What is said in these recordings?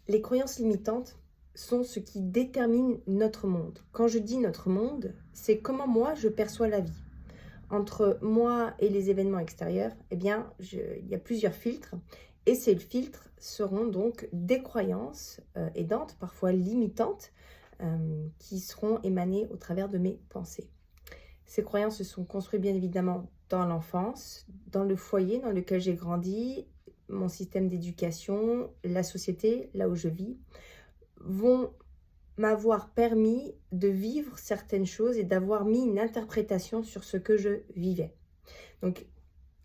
Les croyances limitantes sont ce qui détermine notre monde. Quand je dis notre monde, c'est comment moi je perçois la vie. Entre moi et les événements extérieurs, il y a plusieurs filtres. Et ces filtres seront donc des croyances aidantes, parfois limitantes, qui seront émanées au travers de mes pensées. Ces croyances se sont construites bien évidemment dans l'enfance, dans le foyer dans lequel j'ai grandi, mon système d'éducation, la société, là où je vis, vont m'avoir permis de vivre certaines choses et d'avoir mis une interprétation sur ce que je vivais. Donc,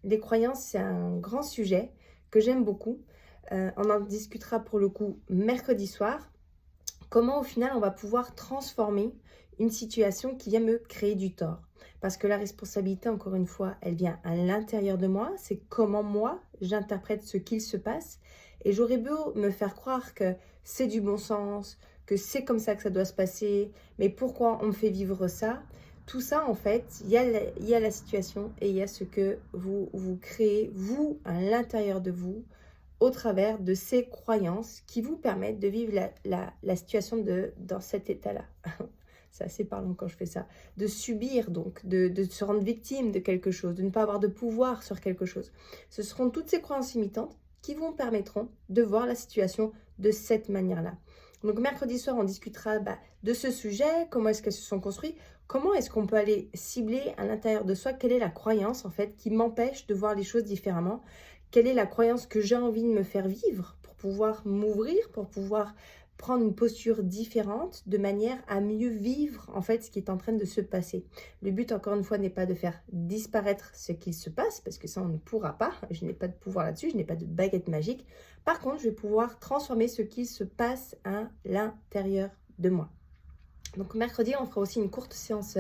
les croyances, c'est un grand sujet que j'aime beaucoup. On en discutera pour le coup mercredi soir. Comment au final on va pouvoir transformer une situation qui vient me créer du tort. Parce que la responsabilité, encore une fois, elle vient à l'intérieur de moi. C'est comment moi, j'interprète ce qu'il se passe. Et j'aurais beau me faire croire que c'est du bon sens, que c'est comme ça que ça doit se passer, mais pourquoi on me fait vivre ça? Tout ça, en fait, il y a la situation et il y a ce que vous créez, vous, à l'intérieur de vous, au travers de ces croyances qui vous permettent de vivre la situation dans cet état-là. C'est assez parlant quand je fais ça. De subir donc, de se rendre victime de quelque chose, de ne pas avoir de pouvoir sur quelque chose. Ce seront toutes ces croyances limitantes qui vous permettront de voir la situation de cette manière-là. Donc mercredi soir, on discutera de ce sujet, comment est-ce qu'elles se sont construites, comment est-ce qu'on peut aller cibler à l'intérieur de soi, quelle est la croyance en fait qui m'empêche de voir les choses différemment, quelle est la croyance que j'ai envie de me faire vivre pour pouvoir m'ouvrir, pour pouvoir prendre une posture différente de manière à mieux vivre en fait ce qui est en train de se passer. Le but encore une fois n'est pas de faire disparaître ce qu'il se passe parce que ça on ne pourra pas, je n'ai pas de pouvoir là-dessus, je n'ai pas de baguette magique. Par contre, je vais pouvoir transformer ce qui se passe à l'intérieur de moi. Donc mercredi, on fera aussi une courte séance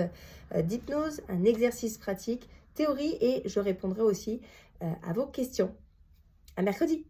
d'hypnose, un exercice pratique, théorie et je répondrai aussi à vos questions. À mercredi!